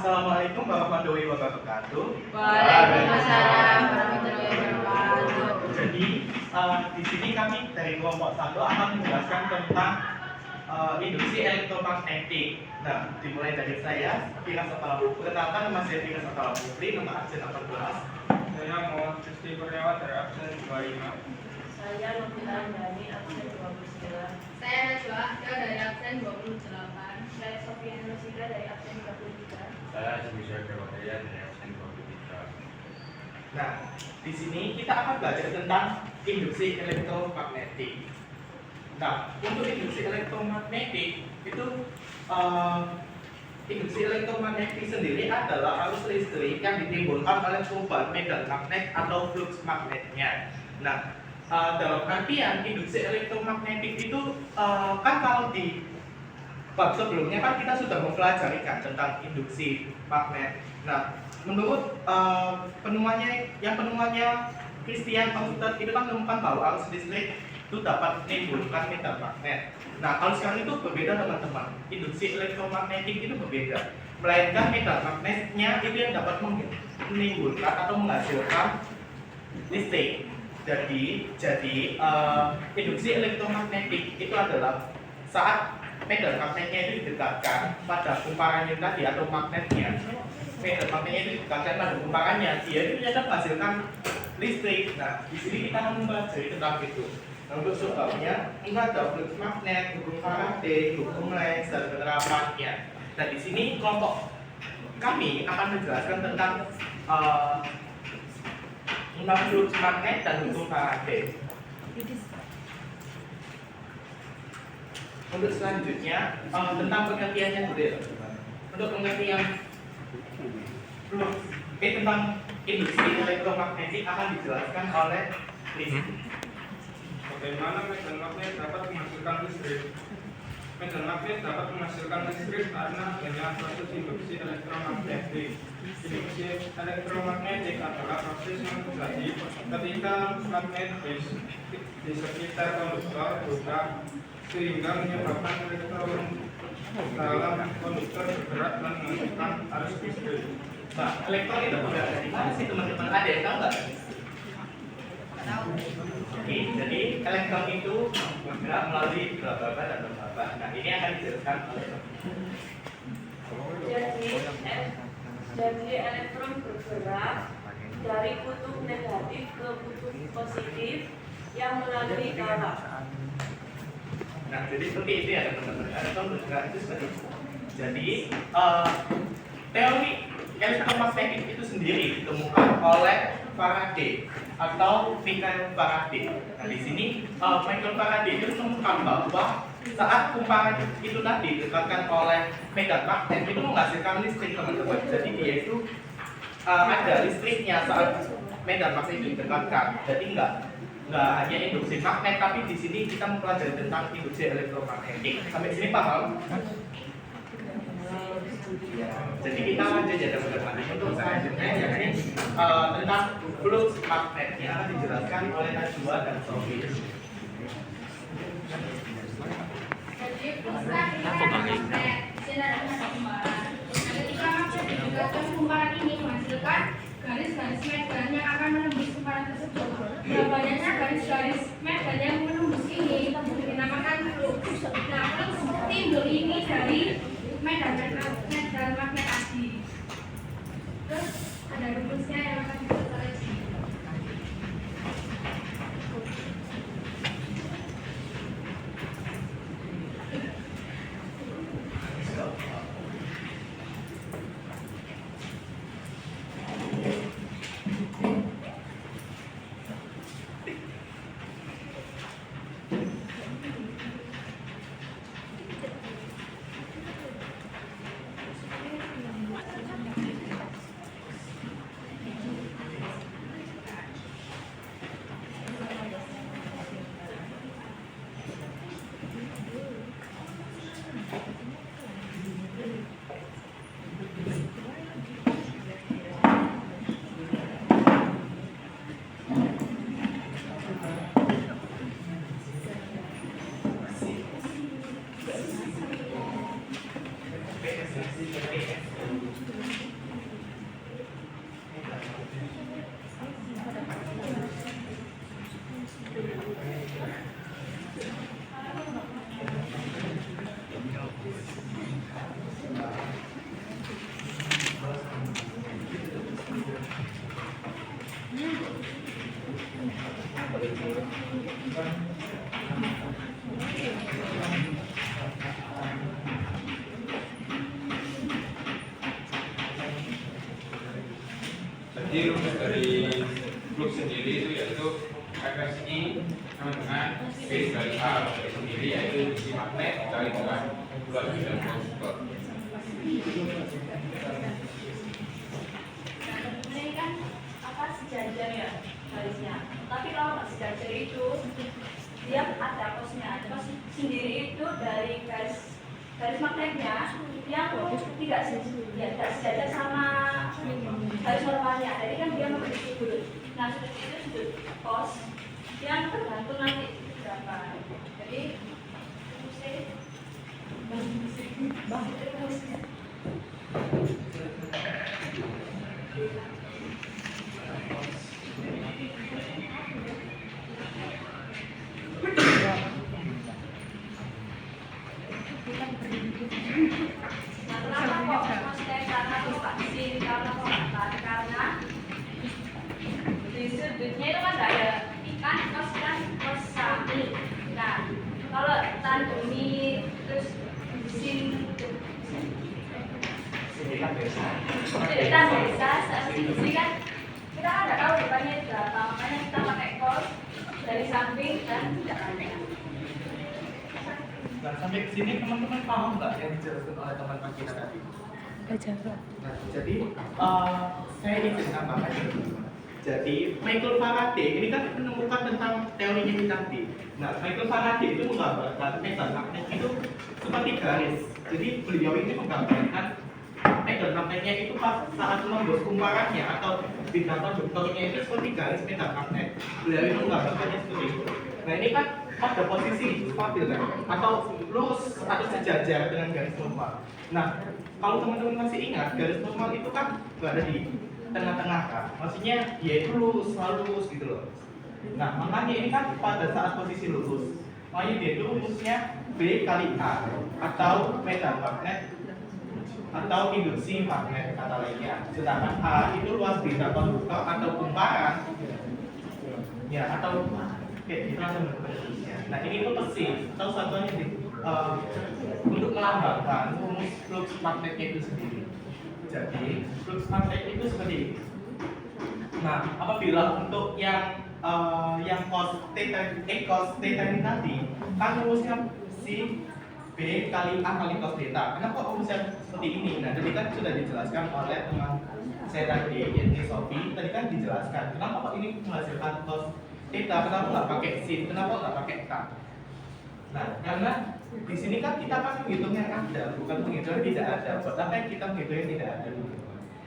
Assalamualaikum warahmatullahi wabarakatuh. Waalaikumsalam warahmatullahi wabarakatuh. Jadi di sini kami dari kelompok 1 akan menjelaskan tentang induksi elektromagnetik. Nah, dimulai dari saya, Vira Setara. Perkenalkan, nama saya Vira Setara Putri, nomor absen 14. Saya Muhammad Kristi Kurniawan dari absen 25. Saya Novita Andani, absen 29. Saya Najwa Akil dari absen 28. Saya Sofia Nusida dari absen 33. Saya Subisya Dewataya dari absen 23. Nah, di sini kita akan belajar tentang induksi elektromagnetik. Nah, untuk induksi elektromagnetik itu induksi elektromagnetik sendiri adalah arus listrik yang ditimbulkan oleh perubahan medan magnet atau flux magnetnya. Nah, dalam artian induksi elektromagnetik itu kan kalau di bab sebelumnya kan kita sudah mempelajari kan tentang induksi magnet. Nah, menurut penemuannya Christian Auster itu kan menemukan bahwa arus listrik itu dapat menimbulkan medan magnet. Nah, kalau sekarang itu berbeda teman-teman. Induksi elektromagnetik itu berbeda. Melainkan medan magnetnya itu yang dapat menimbulkan atau menghasilkan listrik. Jadi induksi elektromagnetik itu adalah saat medan magnetnya itu didekatkan pada kumparannya tadi atau magnetnya. Medan magnetnya itu didekatkan pada kumparannya, dia itu dapat menghasilkan listrik. Nah, di sini kita akan mempelajari tentang itu. Nah, untuk sebabnya, ini ada flux magnet, hukum Faraday, hukum Lenz, dan penerapannya. Nah, di sini kelompok kami akan menjelaskan tentang flux magnet dan hukum Faraday. Untuk selanjutnya tentang pengertiannya dulu ya teman-teman. Untuk pengertian flux tentang induksi elektromagnetik akan dijelaskan oleh Rizky. Bagaimana medan magnet dapat menghasilkan listrik? Medan magnet dapat menghasilkan listrik karena adanya proses induksi elektromagnetik. Induksi elektromagnetik adalah proses yang terjadi ketika magnet di sekitar konduktor bergerak sehingga menyebabkan elektron dalam konduktor bergerak dan menghasilkan arus listrik. Nah, elektron itu bergerak dari mana sih teman-teman? Ada yang tahu nggak? Oke, jadi elektron itu bergerak melalui laba-laba dan laba-laba. Nah, ini akan dijelaskan oleh Jadi elektron bergerak dari kutub negatif ke kutub positif yang melalui kawah. Nah, jadi seperti itu ya teman-teman. Elektron bergerak itu seperti itu. Jadi teori elektromagnetik itu sendiri ditemukan oleh Faraday atau Michael Faraday. Nah, di sini Michael Faraday itu menemukan bahwa saat kumparan itu tadi didekatkan oleh medan magnet itu menghasilkan listrik teman-teman. Jadi dia itu ada listriknya saat medan magnet itu didekatkan. Jadi enggak hanya induksi magnet, tapi di sini kita mempelajari tentang induksi elektromagnetik. Sampai sini paham? Jadi kita lanjut ya teman-teman. Untuk selanjutnya yakni tentang flux magnet yang akan dijelaskan oleh Najwa dan Sofi. Jadi pusat magnet sinar kumparan. Ketika magnet didekatkan kumparan ini menghasilkan garis-garis medan yang akan menembus kumparan tersebut. Banyaknya garis-garis medan yang menembus ini dinamakan flux. Nah, flux timbul ini dari medan magnet tadi. Terus ada rumusnya yang akan dibuat oleh Jadi rumus dari flux sendiri itu yaitu FSI sama dengan B kali A sendiri, yaitu induksi magnet kali dengan bulan bidang konsumtor. Ini kan apa sejajar ya garisnya. Tapi kalau nggak sejajar itu dia ada kosnya. Kos sendiri itu dari garis magnetnya yang tidak sejajar sama garis normalnya. Jadi kan dia memberi sudut. Nah sudut itu sudut kos yang tergantung nanti berapa. Jadi nah, kenapa kok maksudnya karena kok vaksin, karena kok apa? Karena di sudutnya itu kan nggak ada ikan, kos sami. Nah, kalau tandemi terus sin Sinikan desa. cerita desa, sisi kan kita kan nggak tahu depannya berapa, makanya kita pakai kos dari samping dan tidak ada. Nah, sampai ke sini teman-teman paham nggak yang dijelaskan oleh teman-teman kita tadi? Nah, jadi saya ingin tambahkan ini, teman-teman. Jadi Michael Faraday ini kan menemukan tentang teorinya tadi. Nah, Michael Faraday itu menggambarkan medan magnet itu seperti garis. Jadi beliau ini menggambarkan medan magnetnya itu pas saat menembus kumparannya atau bidang konduktornya itu seperti garis medan magnet. Beliau itu menggambarkannya seperti itu. Nah, ini kan pada posisi stabil kan, atau lurus atau sejajar dengan garis normal. Nah, kalau teman-teman masih ingat, garis normal itu kan berada di tengah-tengah kan, maksudnya dia itu lurus, selalu lurus gitu loh. Nah, makanya ini kan pada saat posisi lurus, makanya dia itu rumusnya B kali A atau medan magnet atau induksi magnet kata lainnya. Sedangkan A itu luas bidang konduktor atau kumparan, ya atau itu langsung bentuknya. Nah, ini tuh persis atau satuannya untuk melambangkan rumus flux magnetnya itu sendiri. Jadi flux magnet itu seperti ini. Nah, apabila untuk yang cos theta ini tadi kan rumusnya si B kali A kali cos theta. Kenapa rumusnya seperti ini? Nah, tadi kan sudah dijelaskan oleh teman saya tadi, yaitu Sophie. Tadi kan dijelaskan kenapa kok ini menghasilkan cos theta, kenapa nggak pakai sin, kenapa nggak pakai k? Nah, karena di sini kan kita kan menghitung yang ada, bukan menghitung yang tidak ada. Buat apa yang kita menghitung yang tidak ada?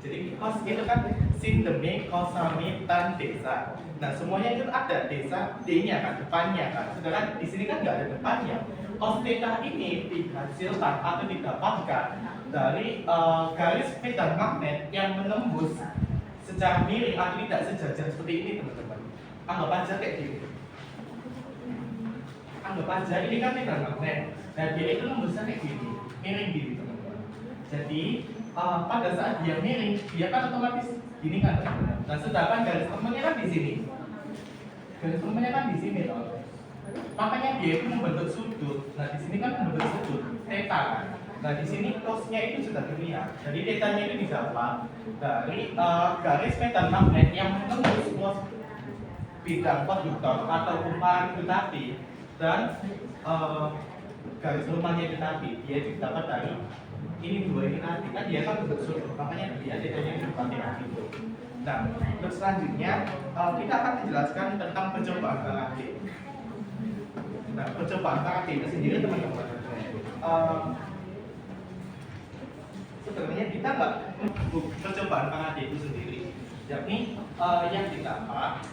Jadi cos itu kan sin demi cos sami tan desa. Nah, semuanya itu ada desa d-nya kan, depannya kan. Sedangkan di sini kan nggak ada depannya. Cos theta ini dihasilkan atau didapatkan dari garis medan magnet yang menembus secara miring atau tidak sejajar seperti ini, teman-teman. Anggap aja kayak gini. Anggap aja ini kan medan magnet. Nah, dia itu nembusnya kayak gini, miring gini, teman-teman. Jadi pada saat dia miring, dia kan otomatis gini kan, teman-teman. Nah, sedangkan garis temannya kan di sini. Garis temannya kan di sini, loh. Makanya dia itu membentuk sudut. Nah, di sini kan membentuk sudut theta kan. Nah, di sini cosnya itu sudah terlihat. Jadi thetanya itu didapat dari garis medan magnet yang menembus bidang konduktor atau kumparan itu tadi, dan garis normalnya itu tadi dia didapat dari ini dua ini tadi kan dia kan bentuk sudut, makanya dia tetanya didapat itu. Nah, terus selanjutnya kita akan menjelaskan tentang percobaan Faraday. Nah, percobaan Faraday itu sendiri, teman-teman, sebenarnya kita nggak percobaan Faraday itu sendiri, yakni yang didapat.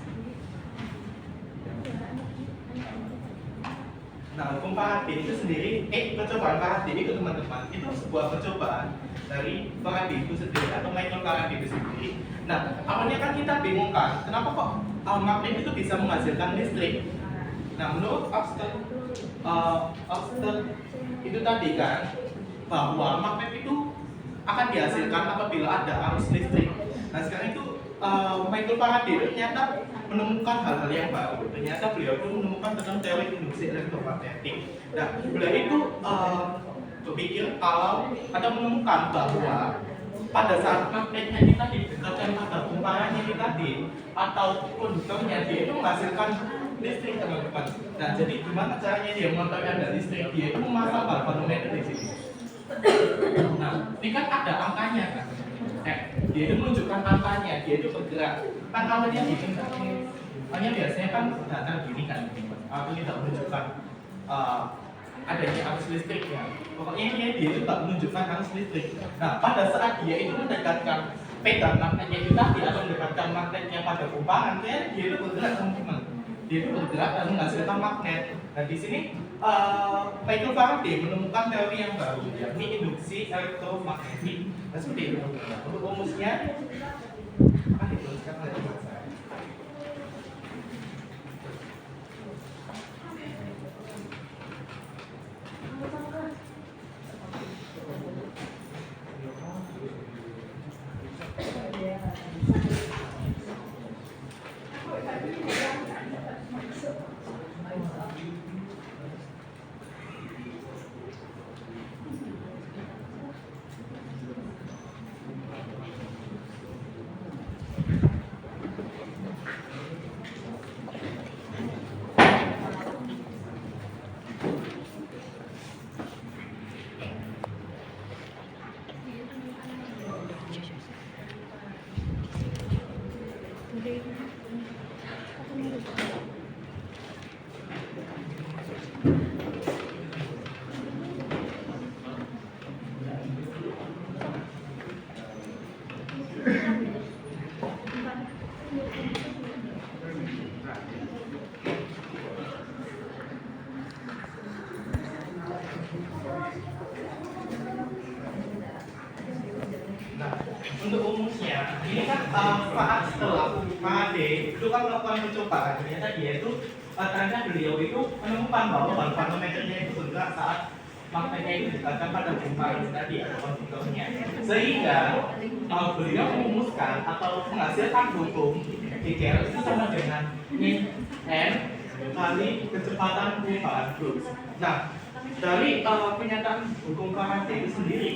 Nah, hukum Faraday itu sendiri, percobaan Faraday itu, teman-teman, itu sebuah percobaan dari Faraday itu sendiri atau Michael Faraday itu sendiri. Nah, awalnya kan kita bingung kan, kenapa kok magnet itu bisa menghasilkan listrik? Nah, menurut Austin itu tadi kan, bahwa magnet itu akan dihasilkan apabila ada arus listrik. Nah, sekarang itu Michael Faraday ternyata menemukan hal-hal yang baru. Ternyata beliau itu menemukan tentang teori induksi elektromagnetik. Nah, beliau itu berpikir kalau atau menemukan bahwa pada saat magnetnya ini tadi dekatkan pada kumparannya ini tadi atau konduktornya, dia itu menghasilkan listrik teman-teman. Nah, jadi gimana caranya dia mengontrolkan dari listrik? Dia itu memasang galvanometer di sini. Nah, ini kan ada angkanya kan? Dia itu menunjukkan angkanya, dia itu bergerak. Kan awalnya gini kan? Hanya biasanya kan datar gini kan? Atau tidak menunjukkan adanya arus listriknya. Pokoknya dia itu tak menunjukkan arus listrik. Nah, pada saat dia itu mendekatkan pegang magnetnya itu tadi atau mendekatkan magnetnya pada kumpangan, dia itu bergerak teman-teman. Dia itu bergerak dan menghasilkan magnet. Nah, di sini Michael Faraday menemukan teori yang baru, yakni induksi elektromagnetik. Nah, seperti itu. Untuk rumusnya, kan dituliskan oleh teman saya. Nah, untuk rumusnya, ini kan saat setelah Faraday itu kan melakukan percobaan, ternyata dia itu ternyata beliau itu menemukan bahwa galvanometernya itu bergerak saat magnetnya itu didekatkan pada kumparan tadi atau konduktornya, sehingga beliau merumuskan atau menghasilkan hukum Gauss itu sama dengan N kali kecepatan kumparan flux. Nah, dari pernyataan hukum Faraday itu sendiri,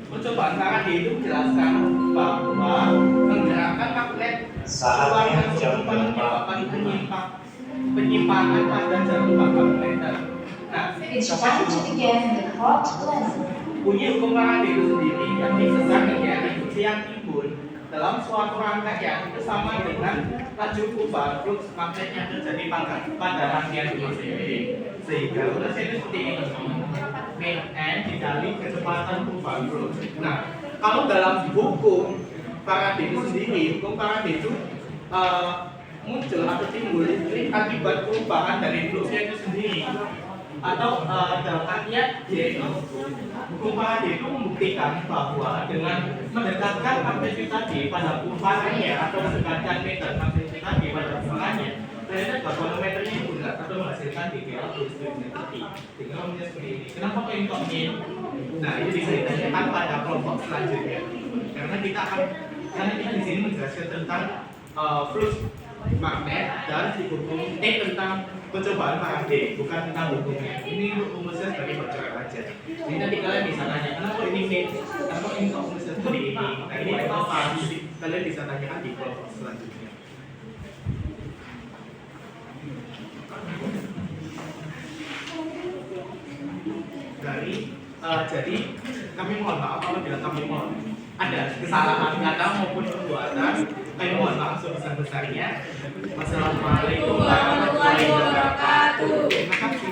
percobaan Faraday itu menjelaskan bahwa menggerakkan magnet Saatnya jam menyebabkan penyimpangan pada jalur galvanometer. Nah, It's time to begin the hot lesson. bunyi hukum Faraday itu sendiri yang disesatkan induksi yang timbul dalam suatu rangkaian itu sama dengan laju kumparan flux magnet yang terjadi pada rangkaian itu sendiri. Sehingga rumusnya itu seperti ini. N dikali kecepatan kumparan flux. Nah, kalau dalam hukum Faraday itu sendiri, hukum Faraday itu muncul atau timbul listrik akibat perubahan dari fluxnya itu sendiri. Atau dalam artian dia itu hukum Faraday itu membuktikan bahwa dengan mendekatkan magnet tadi pada kumparannya atau mendekatkan meter magnet tadi pada kumpangannya, ternyata galvanometernya itu enggak atau menghasilkan detail atau listriknya tadi. Sehingga rumusnya seperti ini. Kenapa kok ini kok min? Nah, itu bisa ditanyakan pada kelompok selanjutnya. Karena kita di sini menjelaskan tentang flux magnet dan si hukum tentang percobaan Faraday, bukan tentang hukumnya. Ini rumusnya sebagai bocoran aja. Jadi nanti kalian bisa tanya, kenapa ini min? Kenapa ini kok rumusnya seperti ini? Nah, ini apa? Kalian bisa tanyakan di kelompok selanjutnya. Jadi kami mohon maaf apabila kami mohon ada kesalahan kata maupun perbuatan. Kami mohon maaf sebesar-besarnya. Wassalamualaikum warahmatullahi wabarakatuh. Terima kasih.